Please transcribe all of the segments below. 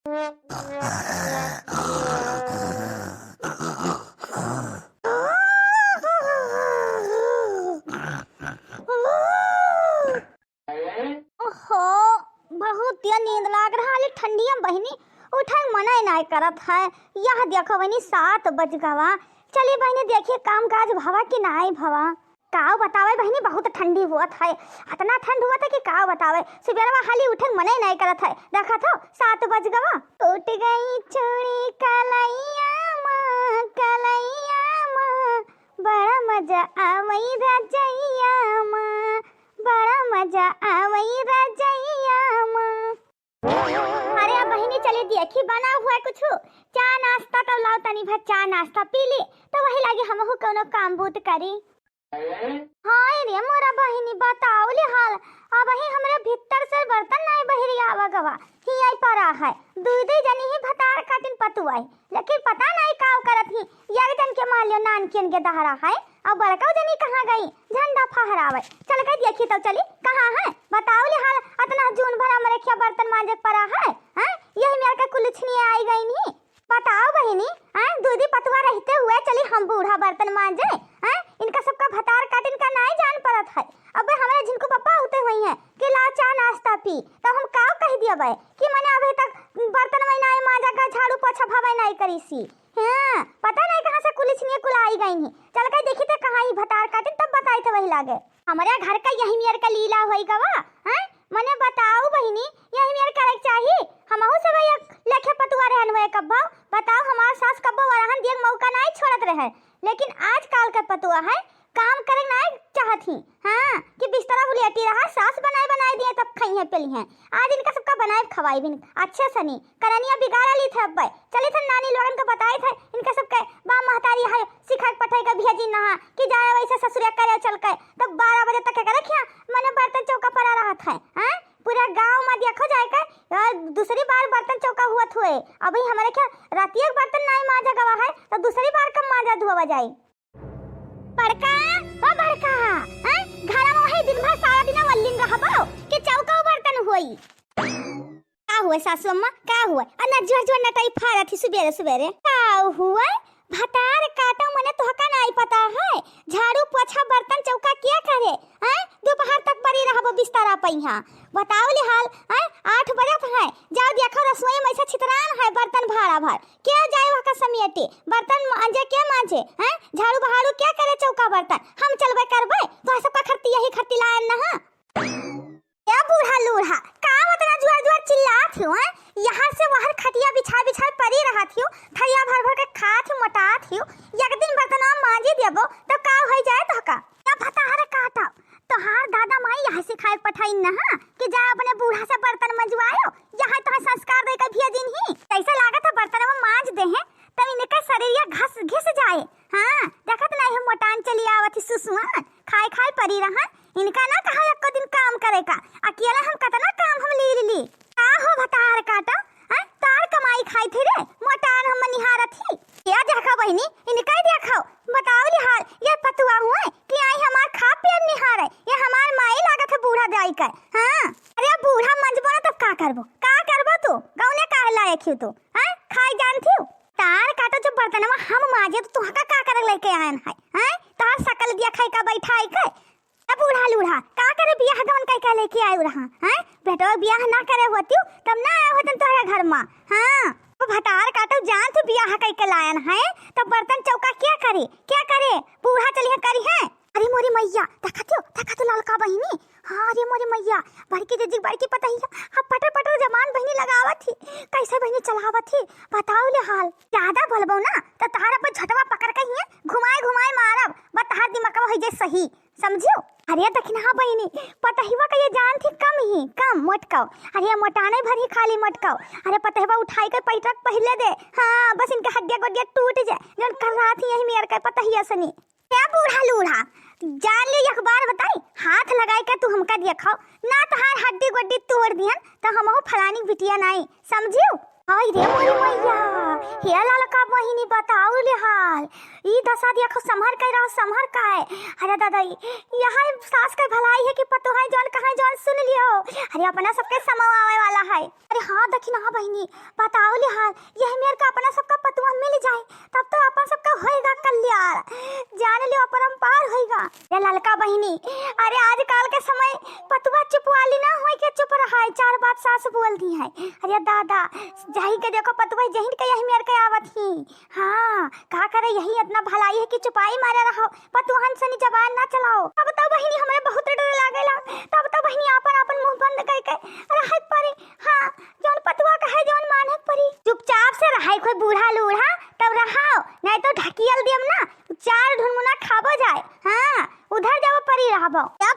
बहुत नींद लाग रहा है ठंडिया बहनी उठे मना नहीं करत है। यह देखो बहनी 7 बज गवा। चलिए बहनी देखिए काम काज भवा कि नहीं भवा। काव बतावे बहनी बहुत ठंडी हुआ है। इतना ठंड हुआ था कि काव बतावे सुबह हाली उठे मना नहीं करत है। देखा था 7 बज गवा। टूट गई चूड़ी कलैया माँ बड़ा मजा आवई रजैया माँ बड़ा मजा आवई रजैया माँ। अरे बहनी चले देखी बना हुआ है कुछ चा नाश्ता तो लाओ तनी भर चा नाश्ता पी ली तो वही लगे हमहु कोनो काम बूत करी। हाय रे मोरा बहनी बताओ ले हाल अब ही हमरे भीतर से बर्तन नहीं बहरी आवा गवा ही आई परा है। दूध जनी ही भतार काटिन पतुआई लेकिन पता नहीं काव करत ही यार जन के मान लियो नानकिन के दहरा है। अब बड़का जनी कहां गई झंडा फहरावे चल के देखी तो चली कहां है बताओ ले हाल। इतना जून भरा मरे क्या बर्तन मांजे परा है हैं यही मेरे का कुलछनी आई गई नहीं बताओ बहनी हैं दूधी पतवा रहते हुए चली हम बूढ़ा बर्तन मांजे हैं इनका सबका भतार काटिन का नहीं जान पड़त है। अब हमारे जिनको पापा होते हुई हैं कि ला चा नाश्ता पी तो हम काव कह दिया बे कि मैंने अभी तक बर्तन में नहीं मांजा का झाड़ू पोछा भवाई नहीं करी सी। हां पता नहीं कहां से कुलछनी कुलाई गई नहीं चल के देखी तो कहां ही भतार काटिन तब बताई तो वही लागे हमारे घर का यही मेर का लीला होई गवा हैं मने बताओ बहनी यही मेर करे चाहिए हमहु से भैया लेखे पतुआ रहन हुए कब्बा बताओ हमार सास कब्बा वरहन देख मौका नहीं छोड़त रहे लेकिन आज काल का पतुआ है काम करे नहीं चाहती। हां कि बिस्तरा बुलेटी रहा सास बनाए दिए तब खाई है पेली है आज इनका सबका बनाए खवाई भी अच्छे से नहीं करनिया बिगाड़ ली थे। अब चले थे नानी लोगन को बताए थे इनका सबके बा महतारी है सिखा पठाई का भेजी नहा कि जाए वैसे ससुरिया करे चल के तब 12 बजे तक के रखिया मैंने बर्तन चौका पर रहा था। हां पूरा गांव में देखो जाए का दूसरी बार बर्तन चौका हुआ हुए अभी हमारे क्या राती एक बर्तन नहीं मांजा गवा है तो दूसरी बार कब मांजा धोवा जाए। बड़का ओ बड़का हैं घर में वही दिन भर सारा दिन वल्लिन रहबो कि चौका बर्तन होई का हुआ सासू अम्मा का हुआ अन्ना जोर नटाई फाड़ा थी सुबेरे का हुआ भतार काटो मने तोहका नहीं पता है झाड़ू पोछा बर्तन चौका क्या करे हैं दोपहर तक पड़ी रहबो बिस्तरा पहिया बताओ ले हाल हैं 8 बजे है जाओ देखो रसोई में ऐसा छितरान है बर्तन भाड़ा भर क्या जाए वहां का समियाटे बर्तन मांजे क्या मांजे हैं झाड़ू बहाड़ू क्या करे चौका बर्तन हम चलबे करबे तो सबका खर्ती यही खर्ती लायन ना या बूढ़ा लूढ़ा का उतना जुआर चिल्लात हो हैं यहां से बाहर खटिया बिछा पड़ी रहा थियो थैया भर के खात मोटात थियो एक दिन बर्तन मांजी देबो तो का हो जाए तो का या भतार काटा तो हार दादा माई यहां से खाए पठाई ना कि जा अपने बूढ़ा से बर्तन मंजवायो यहां तो संस्कार दे के भेजिन ही कैसा लागत है बर्तन में मांज दे हैं तब इनका शरीर घिस जाए। हां देखत नहीं हम मोटान चली आवत सुसुआन खाए परी रहा इनका ना कहा एक दिन काम करे का अकेला हम कतना काम हम ली का हो भतार काटा हैं तार कमाई खाई थी रे मोटान हम निहारत ही क्या देखा बहनी इनका देखो बताओ ले हाल ये पतुआ हुए कि आई हमार खा पियर निहारे ये हमार माई लागत है बूढ़ा दाई का। हां अरे बूढ़ा मंजबो ना तब का करबो तू गौने का लायक हो तू हैं खाई जानती हो तार काटा जो बर्तन में हम माजे तो तुहका का करे लेके आयन है हैं तार सकल दिया खाई का बैठाई के बूढ़ा लूढ़ा का करे बियाह गवन कह लेके आयो रहा हैं बेटो बियाह ना करे होती तब ना आयो होतन तोहरा घर में। हां तो भतार काटो जान तू बियाह कह के लायन है तो बर्तन चौका क्या करे बूढ़ा चली है करी है। अरे मोरी मैया देखा तो ललका बहिनी। हां अरे मोरी मैया बड़की जीजी बड़की पता ही अब पटर जमान बहिनी लगावत थी कैसे बहिनी चलावत थी बताओ ले हाल ज्यादा बोलबो ना तो तारा पर झटवा पकड़ के ही घुमाए मारब बता दिमाग हो जे सही समझियो। अरे दखना बहिनी पतहिवा का ये जान थी कम मोटकाओ अरे मोटाने भरी खाली मोटकाओ अरे पतहिवा उठाई के पैटक पहले दे। हां बस इनके हड्डियां गोडियां टूट जाए जन कर रहा थी यही मेर का पतहिया सनी क्या बूढ़ा लूढ़ा जान ले एक बार बताई हाथ लगाई के तू हमका दिखाओ ना तहार हड्डी गोड्डी तोड़ दियन तो हमहु फलानी बिटिया नहीं समझियो। हाय रे मोरी मैया हे ललका बहिनी बताऊ ले हाल ई दशा दिया को संभर के रहो संभर का है। अरे दादा यहाँ सास का भलाई है कि पतो है जौन कहाँ जौन सुन लियो। अरे अपना सबके समाव आवे वाला है। अरे हाँ दखी ना बहिनी बताओ ले हाल यह मेर का अपना सबका पतुआ मिल जाए तब तो अपन सबका होएगा कल्याण जान लियो परम्पार होएगा। ये ललका बहिनी अरे आजकल के समय पतुआ चुपवाली ना होए के चुप रहा है चार बात सास बोलती है। अरे दादा जाही के देखो पतुआ जहिन के यही मेर के आवत ही। हाँ का करे यही इतना भलाई है कि चुपाई मारे रहो पतुहन से जबान ना चलाओ। तब तो बहिनी हमारे बहुत डर लागेला तब तो बहिनी अपन अपन मुंह बंद करके रहत परी। हाँ जौन पतुआ कहे जौन मानक परी चुपचाप से रहाई कोई बूढ़ा लूढ़ा तब रहाओ नहीं तो ढकियल देम ना चार ढुनमुना खाबो जाए। हाँ उधर जाओ परी रहबो। या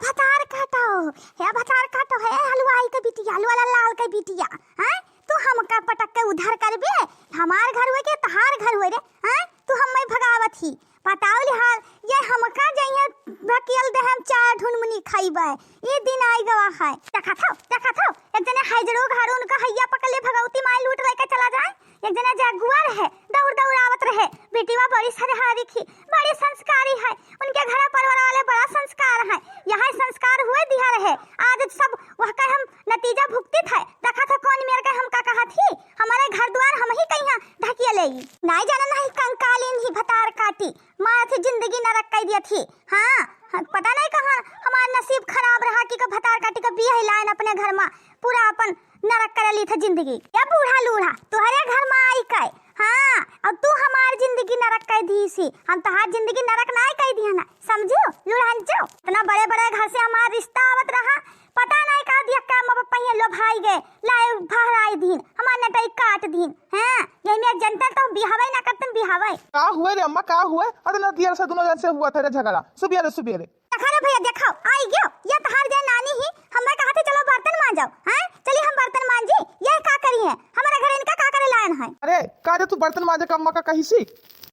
भतार काटो है हलवाई के बिटिया हलवाला लाल के बिटिया। हैं तू हमका पटक के उधर करबे हमार घर हुए के तहार घर हुए रे। हैं तू हम्मे भगावत ही बताओ ले हाल ये हमका जइया ढकियल दे हम चार ढुनमुनी खाइबे ये दिन आई गवा है। देखा था एक जने हाइजरो घारो उनका हैया पकड़ ले भगवती माई लूट लेके चला जाए। एक जना जागुआर है दौड़ आवत रहे बेटीवा बड़ी सरहारी थी बड़ी संस्कारी है उनके घर परिवार वाले बड़ा संस्कार है। यहाँ संस्कार हुए दिया रहे आज सब वह का हम नतीजा भुगतित है। देखा था कौन मेरे का हम का कहा थी हमारे घर द्वार हम ही कहीं ढकिया ले नहीं जाना नहीं कंकालीन ही भतार काटी माँ थी जिंदगी नरक कर दिया थी। हाँ पता नहीं कहाँ हमारा नसीब खराब रहा कि भतार काटी का बिया लाइन अपने घर में पूरा अपन नरक कर ली था जिंदगी। या बूढ़ा लूढ़ा तुम्हारे घर में आई काय। हाँ और तू हमारी जिंदगी नरक कर दी सी हम तहार जिंदगी नरक ना कर दिया ना समझो लूढ़ांचो। इतना बड़े बड़े घर से हमारा रिश्ता आवत रहा पता नहीं का दिया क्या माँ बाप लो भाई गए लाए भराई दिन हमार नटाई काट दिन। हाँ यही में जनता तो बिहावे ना करतन बिहावे। का हुए रे अम्मा का हुए अदना दियर से दोनों जन से हुआ था रे झगड़ा सुबिया रे देखा रे भैया देखो आई गयो ये तहार जे नानी ही हमें कहा थे चलो बर्तन मांजो। हैं चलिए हम बर्तन मांजी ये का करी है हमारे घर इनका का करे लायन है। अरे का रे तू बर्तन मांजे का अम्मा का कही सी।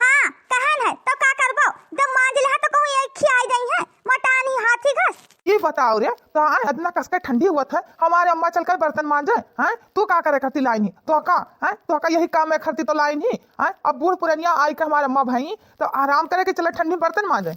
हां कहन है तो का करबो जब मांज ले तो कहूं एक खियाई गई है मटानी हाथी घस। ये बताओ रे तो अदना कसका ठंडी हुआ था हमारे अम्मा चलकर बर्तन मांजे। हैं तू का करे खाती लाइन ही तो का यही काम है खरती तो लाइन ही। हैं अब बूढ़ पुरनिया आई के हमारे अम्मा भाई तो आराम करे के चले ठंडी बर्तन मांजे।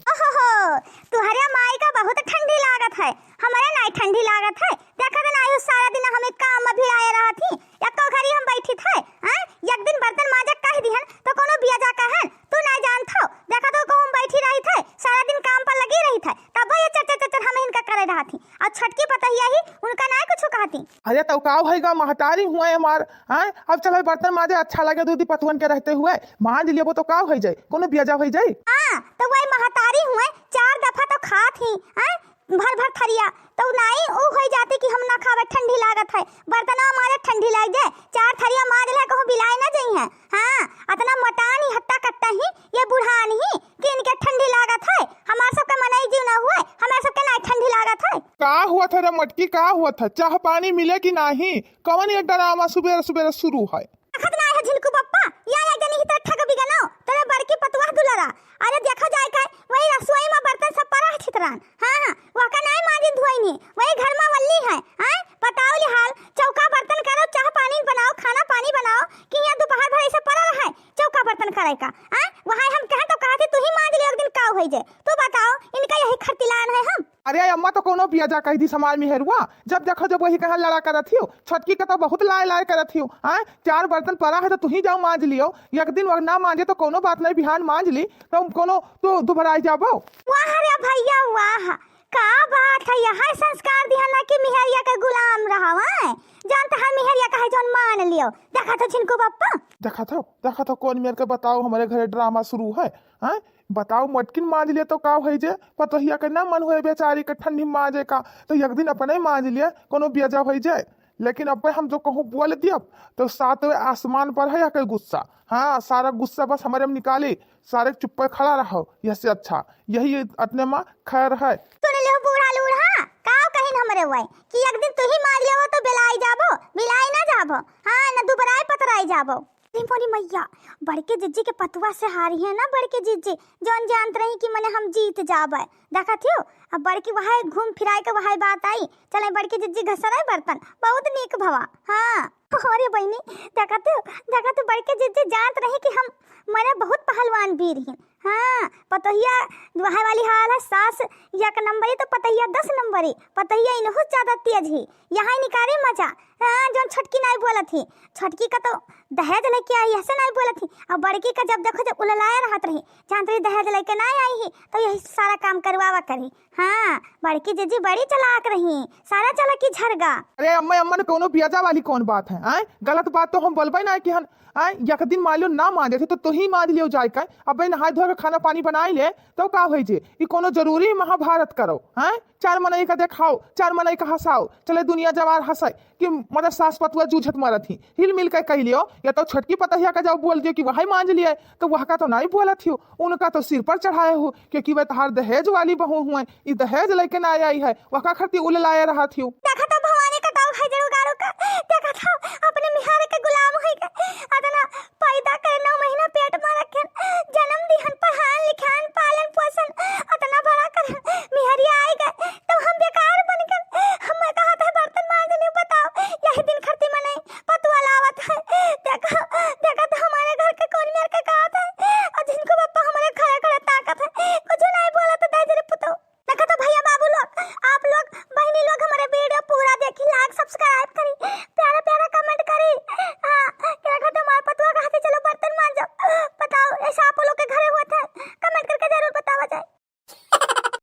तुम्हारे माई का बहुत ठंडी लागत है हमारे नहीं ठंडी लागत है। देखा तो नहीं सारा दिन हम काम में भिड़ाए रहा थी एको घड़ी हम बैठी थे। हैं एक दिन बर्तन मांजे कह दिहन तो कोनो बिया जा कहन तू नहीं जानथो। देखा तो को हम बैठी रही थे सारा दिन काम पर लगी रही थे तब ये चर हम इनका करे रहा थी और छटकी पतैया ही उनका नहीं कुछ कहती। अरे तो का भईगा महतारी हुए हमार। हैं अब चलो बर्तन मांजे अच्छा लगे दूधी पतवन के रहते हुए मांज लियो तो का हो जाए कोनो बिया जा हो जाए। हां तो वही महतारी हुए चार दफा तो खा थी। हैं भर थरिया तो नहीं ओ हो जाती कि हम ना खावे ठंडी लागत है बर्तन हमारे ठंडी लाग जाए चार थरिया मांज ले कहूं बिलाई ना जाई है। हां इतना मटान ही हत्ता कट्टा ही ये बुढ़ान ही कि इनके ठंडी लागत है हमार सब के मनई जीव ना हुए हमार सब के नहीं ठंडी लागत है। का हुआ था रे मटकी का हुआ था चाह पानी मिले कि नहीं कौन ये ड्रामा सुबह शुरू है। खत ना है झिलकू पप्पा या एक दिन ही तो ठग बिगनो तेरे बड़की पतुआ दुलरा। अरे देखो जाए का वही रसोई में बर्तन सब पड़ा है छितरान। हां वह का नहीं मांजी धोईनी वही घर में वल्ली है। हैं बताओ ले हाल चौका बर्तन करो चाह पानी बनाओ खाना पानी बनाओ कि यहाँ दोपहर भर ऐसे पड़ा रहा है चौका बर्तन करे का। हैं वहां हम कहे तो कहा थी तू ही मांज ले एक दिन का हो जाए तू बताओ इनका यही खर्तिलान है हम। अरे अम्मा तो कोनो बिया जा कही थी समाज में हेरुआ जब देखो जब वही कहा लड़ा कर रही हो छटकी का तो बहुत लाए कर रही हो। चार बर्तन पड़ा है तो तू ही जाओ मांज लियो एक दिन वह ना मांजे तो कोनो बात नहीं बिहान मांज ली तो कोनो तो दोबारा जाबो। वाह रे भैया वाह का बात है यहाँ संस्कार दिहना कि मिहरिया का गुलाम रहा है जानता है मिहरिया का है जोन मान लियो। देखा तो छिनको पप्पा देखा था कौन मेरे के बताओ हमारे घर ड्रामा शुरू है। हैं बताओ मटकिन मांज लिया तो का हो जे पतोहिया के ना मन हुए बेचारी के ठंडी मांजे का तो एक दिन अपने मांज लिया कोनो बेजा हो जाए। लेकिन अब हम जो कहूँ बोल दिया तो सातवें आसमान पर है या गुस्सा। हाँ सारा गुस्सा बस हमारे में निकाली सारे चुप पर खड़ा रहो यह अच्छा यही अपने माँ खैर है। सुन लो बूढ़ा लूढ़ा का कहीं हमरे हुए कि एक दिन तू ही मांज लियो तो बिलाई जाबो बिलाई ना जाबो। हाँ ना दुबराई पतराई जाबो। मोरी मैया बड़के जिज्जी के पतुआ से हारी है ना बड़के जिज्जी जौन जानत रही कि मने हम जीत जाबे। देखा थियो अब बड़की वहां घूम फिराई के वहां बात आई चले बड़के जिज्जी घसराय बर्तन बहुत नीक भवा। हाँ अरे बहनी देखा तो बड़के जिद्दी जानत रही कि हम मने बहुत पहलवान वीर हैं। हाँ पतहिया दुहाई वाली हाल है, सास एक नंबरी तो पतहिया 10 नंबरी, पतहिया इनहु ज्यादा तेज ही। यहाँ निकारे मजा। हाँ जो छटकी नहीं बोला थी, छटकी का तो दहेज लेके आई ऐसे नहीं बोला थी, और बड़की का जब देखो जब उललाया रहत रही, जानत रही दहेज लेके नहीं आई ही तो यही सारा काम करवावा करी। हाँ बड़की जीजी बड़ी चलाक रही, सारा चलाकी झरगा। अरे अम्मा अम्मा ने कोनो बियाजा वाली कौन बात है? आए गलत बात तो हम बोलबे ना कि हम आए एक दिन मान लो ना मान जाते तो ही मान लियो जाए का। अब नहाय धो के खाना पानी बनाई ले तो का होई जे? ई कोनो जरूरी महाभारत करो? हैं चार मनई का देखाओ, चार मनई का हंसाओ, चले दुनिया जवार हंसाए कि मतलब सास पतुआ जूझत मरत ही। हिल मिल के कह लियो, या तो छटकी पतहिया का जब बोल दियो कि वही मांझ लिए तो वह का तो नहीं बोलत हो, उनका तो सिर पर चढ़ाए हो क्योंकि वह तहार दहेज वाली बहू हुए, ई दहेज लेके ना आई है, वह का खरती उललाया रहा थी। देखा तो भवानी का दाव है जरूर गारो का, देखा था अपने मिहार के गुलाम है के